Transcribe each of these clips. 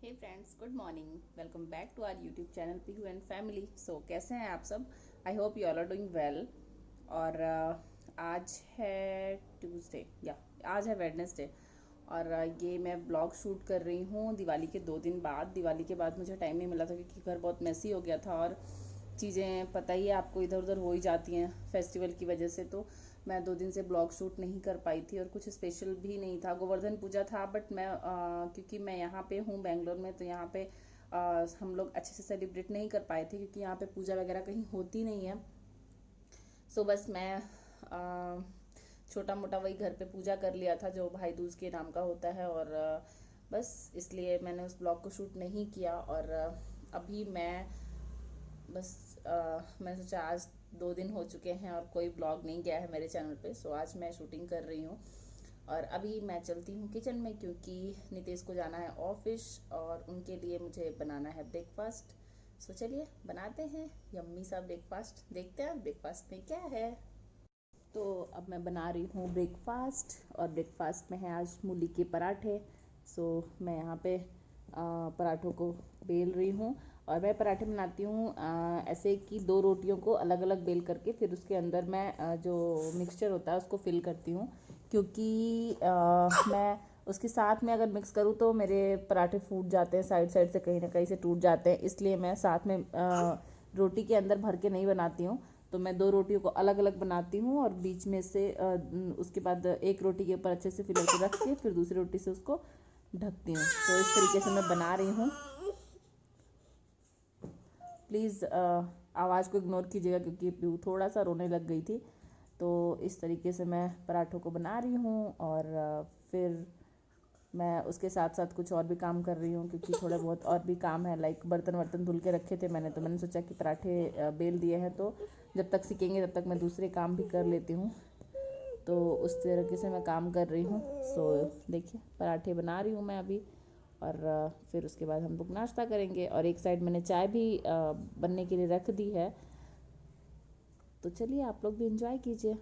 Hey friends, good morning. Welcome back to our YouTube channel Pihu and family. So कैसे हैं आप सब? I hope you all are doing well. और आज है ट्यूसडे, या आज है वेडनेसडे। और ये मैं ब्लॉग शूट कर रही हूँ दिवाली के 2 दिन बाद। दिवाली के बाद मुझे टाइम नहीं मिला था क्योंकि घर बहुत मैसी हो गया था और चीज़ें पता ही है आपको, इधर उधर हो ही जाती हैं फेस्टिवल की वजह से। तो मैं 2 दिन से ब्लॉग शूट नहीं कर पाई थी और कुछ स्पेशल भी नहीं था। गोवर्धन पूजा था बट मैं क्योंकि मैं यहाँ पे हूँ बेंगलोर में, तो यहाँ पे हम लोग अच्छे से सेलिब्रेट नहीं कर पाए थे क्योंकि यहाँ पे पूजा वगैरह कहीं होती नहीं है। सो बस मैं छोटा मोटा वही घर पे पूजा कर लिया था जो भाई दूज के नाम का होता है। और बस इसलिए मैंने उस ब्लॉग को शूट नहीं किया। और अभी मैं बस मैंने सोचा आज 2 दिन हो चुके हैं और कोई ब्लॉग नहीं गया है मेरे चैनल पे। सो आज मैं शूटिंग कर रही हूँ और अभी मैं चलती हूँ किचन में क्योंकि नितेश को जाना है ऑफिस और उनके लिए मुझे बनाना है ब्रेकफास्ट। सो चलिए बनाते हैं यम्मी सा ब्रेकफास्ट। देखते हैं ब्रेकफास्ट में क्या है। तो अब मैं बना रही हूँ ब्रेकफास्ट और ब्रेकफास्ट में है आज मूली के पराठे। सो मैं यहाँ पे पराठों को बेल रही हूँ। और मैं पराठे बनाती हूँ ऐसे कि 2 रोटियों को अलग अलग बेल करके फिर उसके अंदर मैं जो मिक्सचर होता है उसको फिल करती हूँ। क्योंकि मैं उसके साथ में अगर मिक्स करूँ तो मेरे पराठे फूट जाते हैं, साइड साइड से कहीं ना कहीं से टूट जाते हैं। इसलिए मैं साथ में रोटी के अंदर भर के नहीं बनाती हूँ। तो मैं 2 रोटियों को अलग अलग बनाती हूँ और बीच में से उसके बाद एक रोटी के ऊपर अच्छे से फिलर के रख के फिर दूसरी रोटी से उसको ढकती हूँ। तो इस तरीके से मैं बना रही हूँ। प्लीज़ आवाज़ को इग्नोर कीजिएगा क्योंकि पीहू थोड़ा सा रोने लग गई थी। तो इस तरीके से मैं पराठों को बना रही हूँ और फिर मैं उसके साथ साथ कुछ और भी काम कर रही हूँ क्योंकि थोड़े बहुत और भी काम है। लाइक बर्तन वर्तन धुल के रखे थे मैंने, तो मैंने सोचा कि पराठे बेल दिए हैं तो जब तक सीखेंगे तब तक मैं दूसरे काम भी कर लेती हूँ। तो उस तरीके से मैं काम कर रही हूँ। सो देखिए पराठे बना रही हूँ मैं अभी। और फिर उसके बाद हम लोग नाश्ता करेंगे और एक साइड मैंने चाय भी बनने के लिए रख दी है। तो चलिए आप लोग भी इंजॉय कीजिए।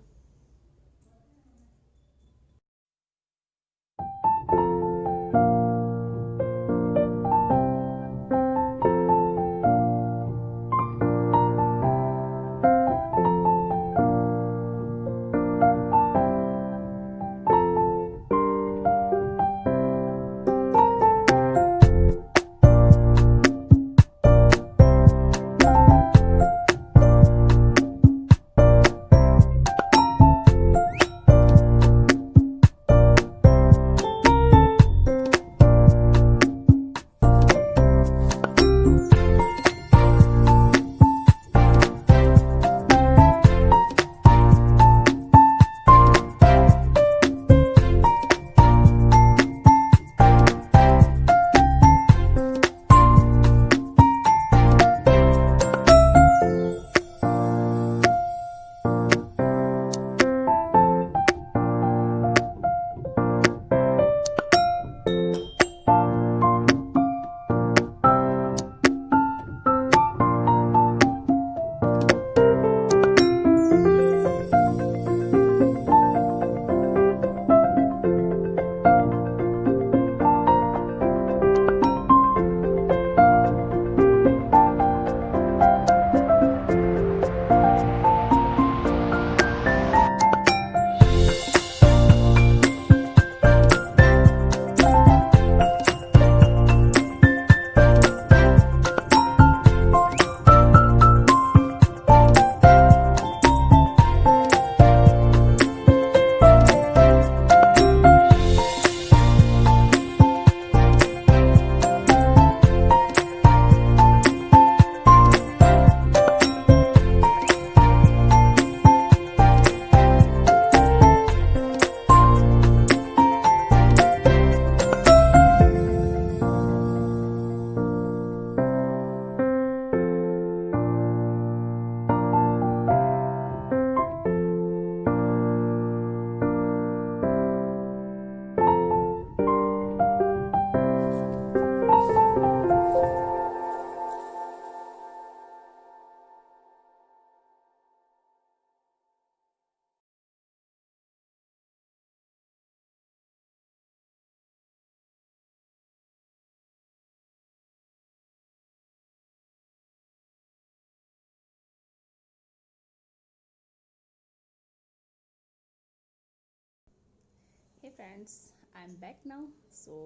Friends, I am back now. So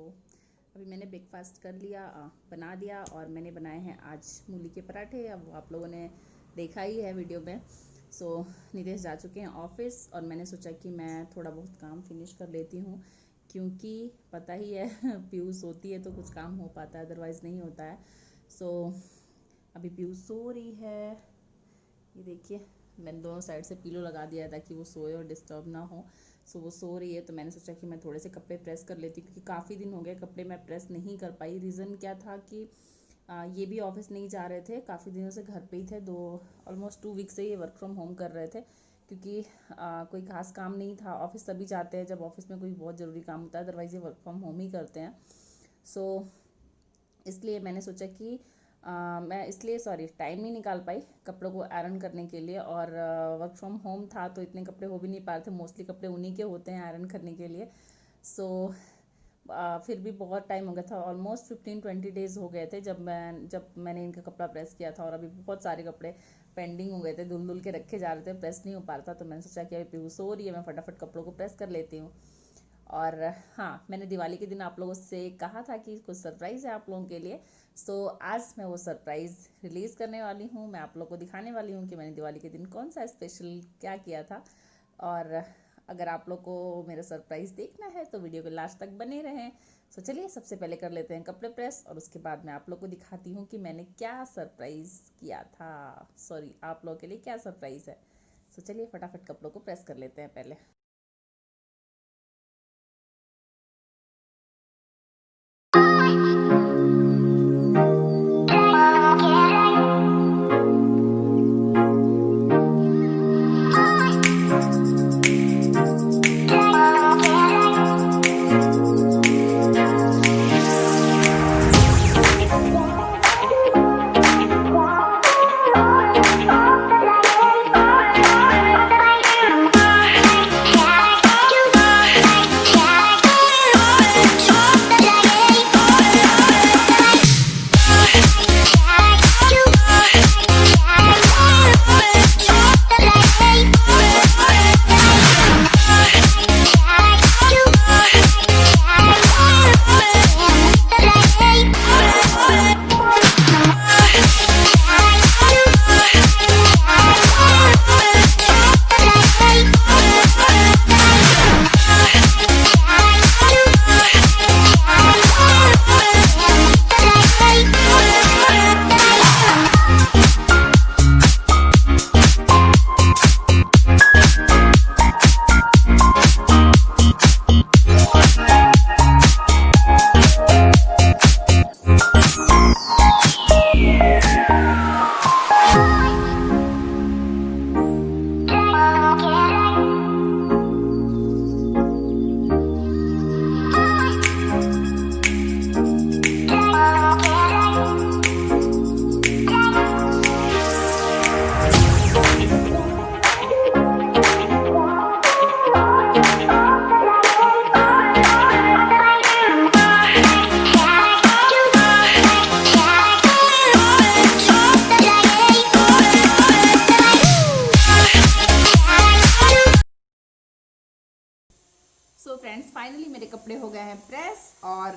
अभी मैंने ब्रेकफास्ट कर लिया, बना दिया, और मैंने बनाए हैं आज मूली के पराठे। अब आप लोगों ने देखा ही है वीडियो में। सो नितेश जा चुके हैं ऑफिस और मैंने सोचा कि मैं थोड़ा बहुत काम फिनिश कर लेती हूँ, क्योंकि पता ही है पीयूष होती है तो कुछ काम हो पाता है, अदरवाइज़ नहीं होता है। सो अभी पीयूष सो रही है, ये देखिए मैंने दोनों साइड से पिलो लगा दिया है ताकि वो सोए और डिस्टर्ब ना हो। सो वो सो रही है तो मैंने सोचा कि मैं थोड़े से कपड़े प्रेस कर लेती हूँ, क्योंकि काफ़ी दिन हो गए कपड़े मैं प्रेस नहीं कर पाई। रीज़न क्या था कि ये भी ऑफिस नहीं जा रहे थे, काफ़ी दिनों से घर पे ही थे, ऑलमोस्ट 2 वीक से ये वर्क फ्रॉम होम कर रहे थे, क्योंकि कोई खास काम नहीं था। ऑफिस तभी जाते हैं जब ऑफिस में कोई बहुत ज़रूरी काम होता है, अदरवाइज़ ये वर्क फ्रॉम होम ही करते हैं। सो इसलिए मैंने सोचा कि मैं इसलिए टाइम नहीं निकाल पाई कपड़ों को आयरन करने के लिए, और वर्क फ्रॉम होम था तो इतने कपड़े हो भी नहीं पा रहे थे। मोस्टली कपड़े उन्हीं के होते हैं आयरन करने के लिए। सो फिर भी बहुत टाइम हो गया था, ऑलमोस्ट 15-20 डेज़ हो गए थे जब मैंने इनका कपड़ा प्रेस किया था, और अभी बहुत सारे कपड़े पेंडिंग हो गए थे, धुल धुल के रखे जा रहे थे, प्रेस नहीं हो पा रहा था। तो मैंने सोचा कि अभी पीयू सो रही है, मैं फटाफट कपड़ों को प्रेस कर लेती हूँ। और हाँ, मैंने दिवाली के दिन आप लोगों से कहा था कि कुछ सरप्राइज़ है आप लोगों के लिए। सो आज मैं वो सरप्राइज़ रिलीज़ करने वाली हूँ। मैं आप लोगों को दिखाने वाली हूँ कि मैंने दिवाली के दिन कौन सा स्पेशल क्या किया था। और अगर आप लोग को मेरा सरप्राइज़ देखना है तो वीडियो को लास्ट तक बने रहें। सो चलिए सबसे पहले कर लेते हैं कपड़े प्रेस, और उसके बाद मैं आप लोग को दिखाती हूँ कि मैंने क्या सरप्राइज़ किया था। आप लोगों के लिए क्या सरप्राइज़ है। सो चलिए फटाफट कपड़ों को प्रेस कर लेते हैं पहले। सो फ्रेंड्स, फाइनली मेरे कपड़े हो गए हैं प्रेस, और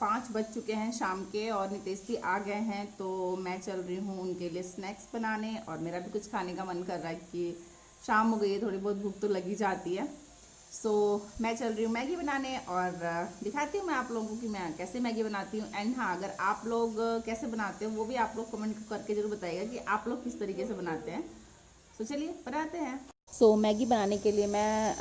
5 बज चुके हैं शाम के, और नितेश भी आ गए हैं। तो मैं चल रही हूँ उनके लिए स्नैक्स बनाने, और मेरा भी कुछ खाने का मन कर रहा है कि शाम हो गई है, थोड़ी बहुत भूख तो लगी जाती है। सो मैं चल रही हूँ मैगी बनाने, और दिखाती हूँ मैं आप लोगों को कि मैं कैसे मैगी बनाती हूँ। एंड हाँ, अगर आप लोग कैसे बनाते हो वो भी आप लोग कमेंट करके ज़रूर बताइएगा कि आप लोग किस तरीके से बनाते हैं। तो चलिए बनाते हैं। सो मैगी बनाने के लिए मैं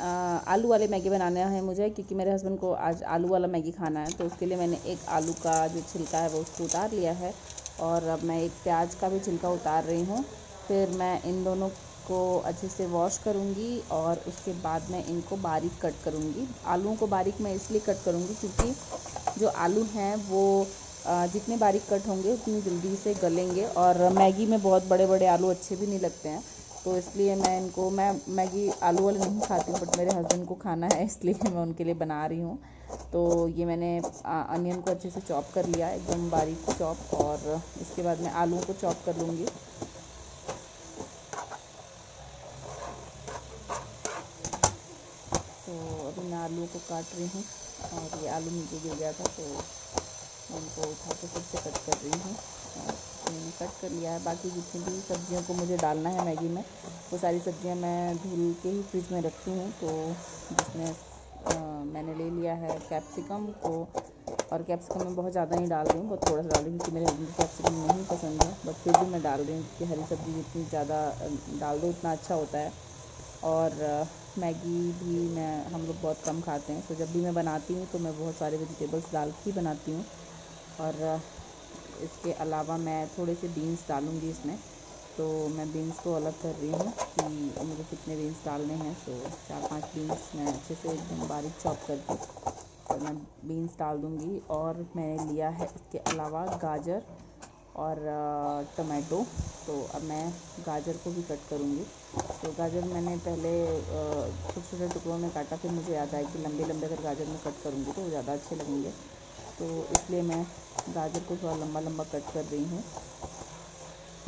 आलू वाले मैगी बनाना है मुझे, क्योंकि मेरे हस्बैंड को आज आलू वाला मैगी खाना है। तो उसके लिए मैंने एक आलू का जो छिलका है वो उसको उतार लिया है, और अब मैं एक प्याज का भी छिलका उतार रही हूँ। फिर मैं इन दोनों को अच्छे से वॉश करूँगी, और उसके बाद मैं इनको बारीक कट करूँगी। आलूओं को बारीक मैं इसलिए कट करूँगी क्योंकि जो आलू हैं वो जितने बारीक कट होंगे उतनी जल्दी से गलेंगे, और मैगी में बहुत बड़े बड़े आलू अच्छे भी नहीं लगते हैं। तो इसलिए मैं मैगी आलू वाले नहीं खाती हूँ, बट मेरे हस्बैंड को खाना है इसलिए मैं उनके लिए बना रही हूँ। तो ये मैंने अनियन को अच्छे से चॉप कर लिया, एकदम बारीक चॉप, और इसके बाद मैं आलूओं को चॉप कर लूँगी। तो अभी मैं आलूओं को काट रही हूँ। और ये आलू नीचे गिर गया था तो मैं इनको उठा के फिर से कट कर रही हूँ। और मैंने कट कर लिया है। बाकी जितनी भी सब्जियों को मुझे डालना है मैगी में, वो सारी सब्जियाँ मैं धुल के ही फ्रिज में रखती हूँ। तो जिसमें मैंने ले लिया है कैप्सिकम को, और कैप्सिकम मैं बहुत ज़्यादा नहीं डाल रही हूँ, बहुत थोड़ा सा डाल रही हूँ क्योंकि मेरे हस्बैंड को कैप्सिकम नहीं पसंद है। बट फिर भी मैं डाल रही हूँ क्योंकि हरी सब्ज़ी जितनी ज़्यादा डाल दो उतना अच्छा होता है। और मैगी भी हम लोग बहुत कम खाते हैं, तो जब भी मैं बनाती हूँ तो मैं बहुत सारे वेजिटेबल्स डाल के ही बनाती हूँ। और इसके अलावा मैं थोड़े से बीन्स डालूँगी इसमें। तो मैं बीन्स को अलग कर रही हूँ कि मुझे कितने बीन्स डालने हैं। तो 4-5 बीन्स मैं अच्छे से एकदम बारीक चॉप करके और मैं बीन्स डाल दूँगी। और मैंने लिया है इसके अलावा गाजर और टमाटो। तो अब मैं गाजर को भी कट करूँगी। तो गाजर मैंने पहले छोटे छोटे टुकड़ों में काटा, फिर मुझे याद आया कि लंबे लंबे अगर गाजर में कट करूँगी तो वो ज़्यादा अच्छे लगेंगे। तो इसलिए मैं गाजर को थोड़ा लंबा लंबा कट कर रही हूँ।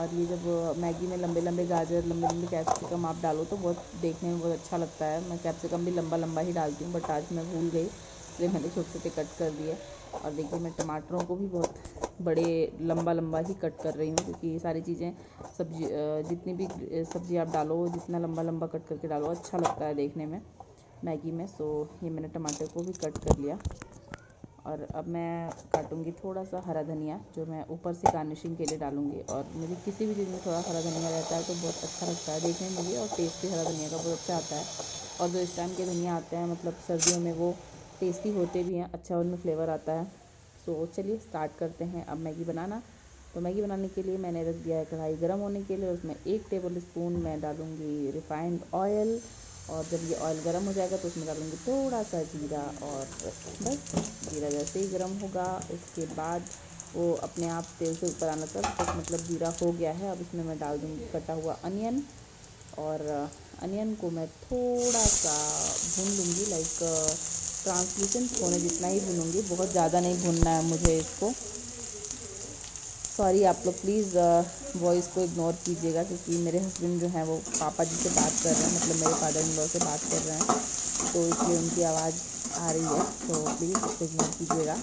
और ये जब मैगी में लंबे लंबे गाजर, लंबे लंबे कैप्सिकम आप डालो तो बहुत देखने में बहुत अच्छा लगता है। मैं कैप्सिकम भी लंबा लंबा ही डालती हूँ, बट आज मैं भूल गई इसलिए मैंने छोटे छोटे कट कर दिए। और देखिए मैं टमाटरों को भी बहुत बड़े लंबा लंबा ही कट कर रही हूँ, क्योंकि ये सारी चीज़ें सब्जी जितनी भी सब्ज़ी आप डालो जितना लंबा लंबा कट करके डालो अच्छा लगता है देखने में मैगी में। सो ये मैंने टमाटर को भी कट कर लिया। और अब मैं काटूंगी थोड़ा सा हरा धनिया, जो मैं ऊपर से गार्निशिंग के लिए डालूंगी। और मुझे किसी भी चीज़ में थोड़ा हरा धनिया रहता है तो बहुत अच्छा लगता है देखने में भी, और टेस्ट भी हरा धनिया का बहुत अच्छा आता है। और जो इस टाइम के धनिया आते हैं मतलब सर्दियों में, वो टेस्टी होते भी हैं, अच्छा उनमें फ्लेवर आता है। सो चलिए स्टार्ट करते हैं अब मैगी बनाना। तो मैगी बनाने के लिए मैंने रख दिया है कढ़ाई गर्म होने के लिए। उसमें 1 टेबल स्पून मैं डालूँगी रिफाइंड ऑयल। और जब ये ऑयल गर्म हो जाएगा तो उसमें डालूँगी थोड़ा सा जीरा। और बस जीरा जैसे ही गर्म होगा इसके बाद वो अपने आप तेल से ऊपर आना तक मतलब जीरा हो गया है। अब इसमें मैं डाल दूँगी कटा हुआ अनियन। और अनियन को मैं थोड़ा सा भून लूँगी, लाइक ट्रांसलूसेंट होने जितना ही भूनूँगी, बहुत ज़्यादा नहीं भूनना है मुझे इसको। सॉरी आप लोग प्लीज़ वॉइस को इग्नोर कीजिएगा, क्योंकि मेरे हस्बैंड जो हैं वो पापा जी से बात कर रहे हैं, मतलब मेरे फादर इन लॉ से बात कर रहे हैं, तो इसलिए उनकी आवाज़ आ रही है, तो प्लीज़ उसको इग्नोर कीजिएगा।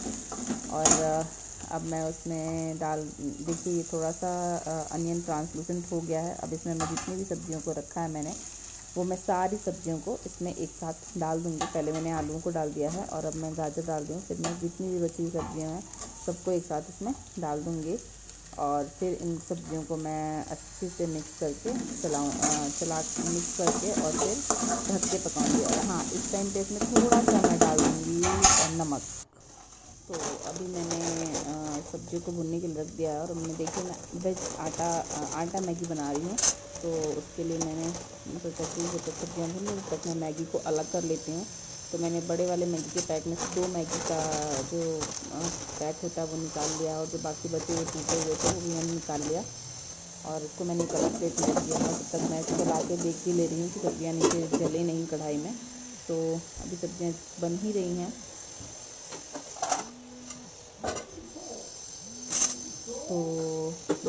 और अब मैं उसमें देखिए ये थोड़ा सा अनियन ट्रांसलूसेंट हो गया है। अब इसमें मैं जितनी भी सब्जियों को रखा है मैंने, वो मैं सारी सब्जियों को इसमें एक साथ डाल दूँगी। पहले मैंने आलूओं को डाल दिया है और अब मैं गाजर डाल दी हूँ। फिर मैं जितनी भी बची हुई सब्जियाँ हैं सबको एक साथ इसमें डाल दूँगी। और फिर इन सब्जियों को मैं अच्छे से मिक्स करके मिक्स करके और फिर ढक के पकाऊंगी। और हाँ, इस टाइम पे इसमें थोड़ा सा मैं डाल दूँगी नमक। तो अभी मैंने सब्जियों को भुनने के लिए रख दिया है। और मैंने देखिए मैं वेज आटा मैगी बना रही हूँ, तो उसके लिए मैंने सोचा कि जब तक सब्जियाँ भून लूँ तब तक मैं मैगी को अलग कर लेती हूँ। तो मैंने बड़े वाले मैगी के पैक में से 2 मैगी का जो पैक होता है वो निकाल लिया, और जो बाकी बचे हुए टूटे हुए थे वो भी मैंने निकाल लिया। और इसको मैंने एक अलग प्लेट में रख दिया है। तब तक मैं इसको चला के देख भी ले रही हूँ कि सब्जियाँ नीचे जले नहीं कढ़ाई में। तो अभी सब्जियाँ बन ही रही हैं। तो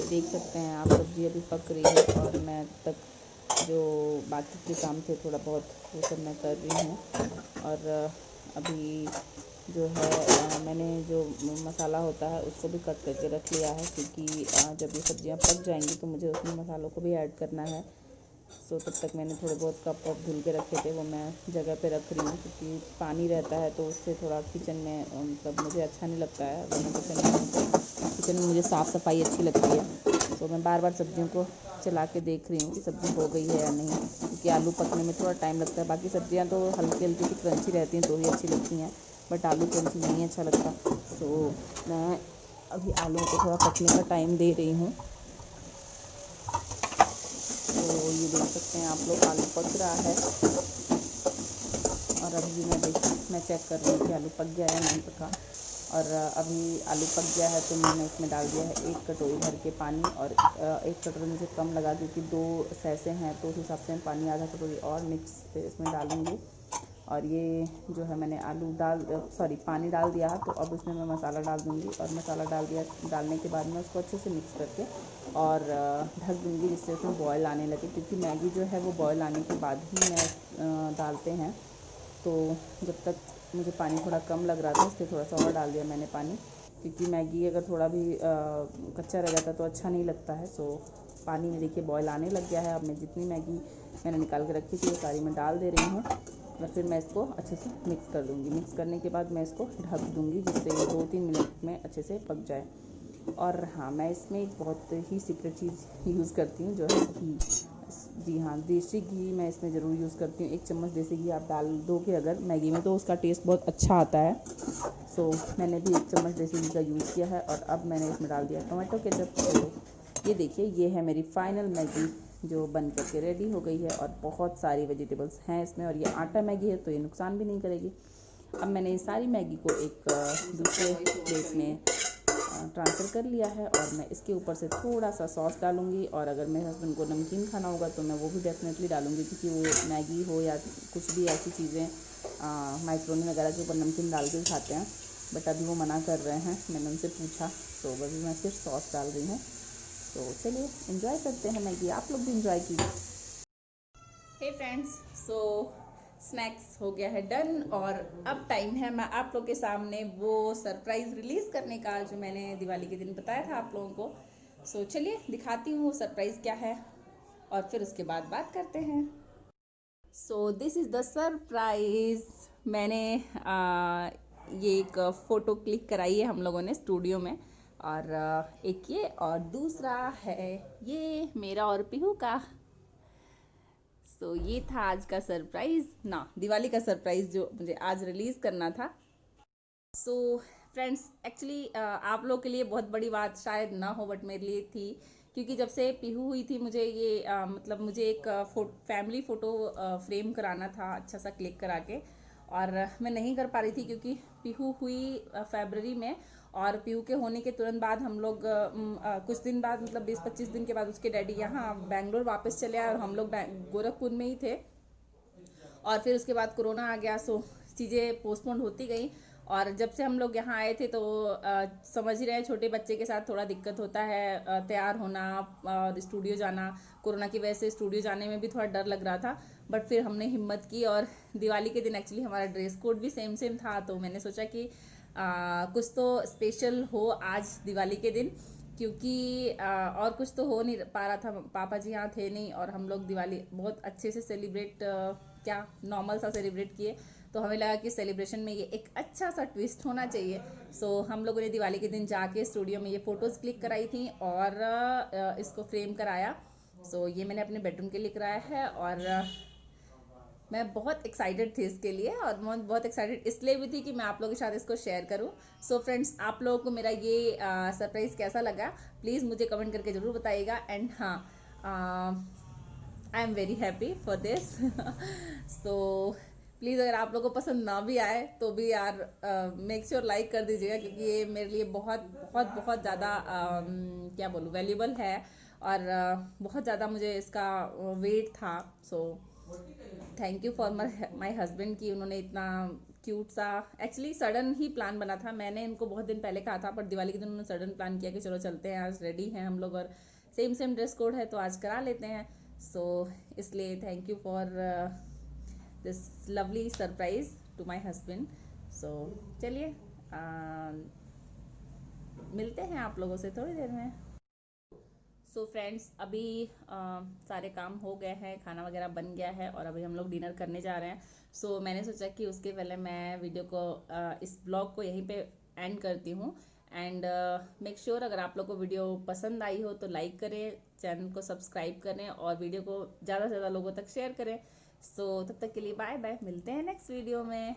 देख सकते हैं आप सब्ज़ी अभी पक रही है, और मैं तक जो बाकी के काम थे थोड़ा बहुत वो सब मैं कर रही हूँ। और अभी जो है मैंने जो मसाला होता है उसको भी कट करके रख लिया है, क्योंकि जब ये सब्जियाँ पक जाएंगी तो मुझे उसमें मसालों को भी ऐड करना है। सो तब तक मैंने थोड़े बहुत कप वप धुल के रखे थे, वो मैं जगह पे रख रही हूँ, क्योंकि पानी रहता है तो उससे थोड़ा किचन में मतलब मुझे अच्छा नहीं लगता है। वरना किचन में मुझे साफ़ सफाई अच्छी लगती है। तो मैं बार बार सब्जियों को चला के देख रही हूँ कि सब्ज़ी हो गई है या नहीं, क्योंकि आलू पकने में थोड़ा टाइम लगता है। बाकी सब्जियाँ तो हल्की हल्की सी क्रंची रहती हैं तो ही अच्छी लगती हैं, बट आलू क्रंची नहीं अच्छा लगता। तो मैं अभी आलूओं को थोड़ा पकने का टाइम दे रही हूँ। तो ये देख सकते हैं आप लोग आलू पक रहा है। और अभी मैं चेक कर रही हूँ कि आलू पक गया या नहीं पका। और अभी आलू पक गया है तो मैंने इसमें डाल दिया है 1 कटोरी भर के पानी। और 1 कटोरी मुझे कम लगा, क्योंकि 2 सैसे हैं तो उस हिसाब से मैं पानी आधा कटोरी और मिक्स पे इसमें डालूँगी। और ये जो है मैंने पानी डाल दिया है, तो अब इसमें मैं मसाला डाल दूँगी। और मसाला डालने के बाद मैं उसको अच्छे से मिक्स करके और ढक दूँगी, जिससे उसमें बॉयल आने लगे, क्योंकि मैगी जो है वो बॉयल आने के बाद ही मैं डालते हैं। तो जब तक मुझे पानी थोड़ा कम लग रहा था, इसलिए थोड़ा सा और डाल दिया मैंने पानी, क्योंकि मैगी अगर थोड़ा भी कच्चा रह जाता तो अच्छा नहीं लगता है। सो पानी में देखिए बॉयल आने लग गया है। अब मैं जितनी मैगी मैंने निकाल के रखी थी वो सारी मैं डाल दे रही हूँ और फिर मैं इसको अच्छे से मिक्स कर दूँगी। मिक्स करने के बाद मैं इसको ढक दूँगी, जिससे ये 2-3 मिनट में अच्छे से पक जाए। और हाँ, मैं इसमें एक बहुत ही सीक्रेट चीज़ यूज़ करती हूँ, जो है घी। जी हाँ, देसी घी मैं इसमें ज़रूर यूज़ करती हूँ। 1 चम्मच देसी घी आप डाल दोगे अगर मैगी में, तो उसका टेस्ट बहुत अच्छा आता है। सो मैंने भी 1 चम्मच देसी घी का यूज़ किया है और अब मैंने इसमें डाल दिया टोमेटो केचप। तो ये देखिए, ये है मेरी फाइनल मैगी जो बन करके रेडी हो गई है और बहुत सारी वेजिटेबल्स हैं इसमें, और ये आटा मैगी है तो ये नुकसान भी नहीं करेगी। अब मैंने ये सारी मैगी को एक दूसरे प्लेट में ट्रांसफ़र कर लिया है और मैं इसके ऊपर से थोड़ा सा सॉस डालूँगी। और अगर मेरे हस्बैंड को नमकीन खाना होगा तो मैं वो भी डेफ़िनेटली डालूँगी, क्योंकि वो मैगी हो या कुछ भी ऐसी चीज़ें माइक्रोनी वगैरह के ऊपर नमकीन डाल के खाते हैं, बट अभी वो मना कर रहे हैं। मैंने उनसे पूछा तो अभी मैं सिर्फ सॉस डाल रही हूँ। तो चलिए एंजॉय करते हैं मैगी, आप लोग भी एंजॉय कीजिए। हे फ्रेंड्स, सो स्नैक्स हो गया है डन और अब टाइम है मैं आप लोग के सामने वो सरप्राइज़ रिलीज़ करने का जो मैंने दिवाली के दिन बताया था आप लोगों को। सो चलिए दिखाती हूँ वो सरप्राइज़ क्या है और फिर उसके बाद बात करते हैं। So this is the surprise. मैंने ये एक फ़ोटो क्लिक कराई है हम लोगों ने स्टूडियो में, और एक ये, और दूसरा है ये मेरा और पीहू का। सो ये था आज का सरप्राइज़, ना दिवाली का सरप्राइज़ जो मुझे आज रिलीज़ करना था। सो फ्रेंड्स, एक्चुअली आप लोग के लिए बहुत बड़ी बात शायद ना हो, बट मेरे लिए थी, क्योंकि जब से पीहू हुई थी मुझे ये मतलब मुझे एक फैमिली फ़ोटो फ्रेम कराना था अच्छा सा क्लिक करा के, और मैं नहीं कर पा रही थी क्योंकि पीहू हुई फरवरी में, और पीहू के होने के तुरंत बाद हम लोग कुछ दिन बाद, मतलब 20-25 दिन के बाद उसके डैडी यहाँ बेंगलोर वापस चले आए और हम लोग गोरखपुर में ही थे। और फिर उसके बाद कोरोना आ गया, सो चीज़ें पोस्टपोन होती गई। और जब से हम लोग यहाँ आए थे तो समझ ही रहे हैं, छोटे बच्चे के साथ थोड़ा दिक्कत होता है तैयार होना और स्टूडियो जाना। कोरोना की वजह से स्टूडियो जाने में भी थोड़ा डर लग रहा था, बट फिर हमने हिम्मत की। और दिवाली के दिन एक्चुअली हमारा ड्रेस कोड भी सेम सेम था, तो मैंने सोचा कि कुछ तो स्पेशल हो आज दिवाली के दिन, क्योंकि और कुछ तो हो नहीं पा रहा था। पापा जी यहाँ थे नहीं और हम लोग दिवाली बहुत अच्छे से सेलिब्रेट क्या नॉर्मल सा सेलिब्रेट किए, तो हमें लगा कि सेलिब्रेशन में ये एक अच्छा सा ट्विस्ट होना चाहिए। सो हम लोगों ने दिवाली के दिन जाके स्टूडियो में ये फ़ोटोज़ क्लिक कराई थी और इसको फ्रेम कराया। सो ये मैंने अपने बेडरूम के लिए कराया है, और मैं बहुत एक्साइटेड थी इसके लिए, और मैं बहुत एक्साइटेड इसलिए भी थी कि मैं आप लोगों के साथ इसको शेयर करूं। सो फ्रेंड्स, आप लोगों को मेरा ये सरप्राइज़ कैसा लगा प्लीज़ मुझे कमेंट करके ज़रूर बताइएगा। एंड हाँ, I am very happy for this. So please अगर आप लोगों को पसंद ना भी आए तो भी यार मेक श्योर लाइक कर दीजिएगा, क्योंकि ये मेरे लिए बहुत बहुत बहुत ज़्यादा क्या बोलूँ वैल्यूबल है, और बहुत ज़्यादा मुझे इसका वेट था। So thank you for my husband कि उन्होंने इतना क्यूट सा, एक्चुअली सडन ही प्लान बना था। मैंने इनको बहुत दिन पहले कहा था, पर दिवाली के दिन उन्होंने सडन प्लान किया कि चलो चलते हैं, आज रेडी हैं हम लोग और सेम सेम ड्रेस कोड है तो आज करा लेते हैं। सो इसलिए thank you for this lovely surprise to my husband. So चलिए मिलते हैं आप लोगों से थोड़ी देर में। सो फ्रेंड्स, अभी सारे काम हो गए हैं, खाना वगैरह बन गया है और अभी हम लोग डिनर करने जा रहे हैं। सो मैंने सोचा कि उसके पहले मैं वीडियो को इस ब्लॉग को यहीं पे एंड करती हूँ। एंड मेक श्योर अगर आप लोग को वीडियो पसंद आई हो तो लाइक करें, चैनल को सब्सक्राइब करें और वीडियो को ज़्यादा से ज़्यादा लोगों तक शेयर करें। सो तब तक के लिए बाय बाय, मिलते हैं नेक्स्ट वीडियो में।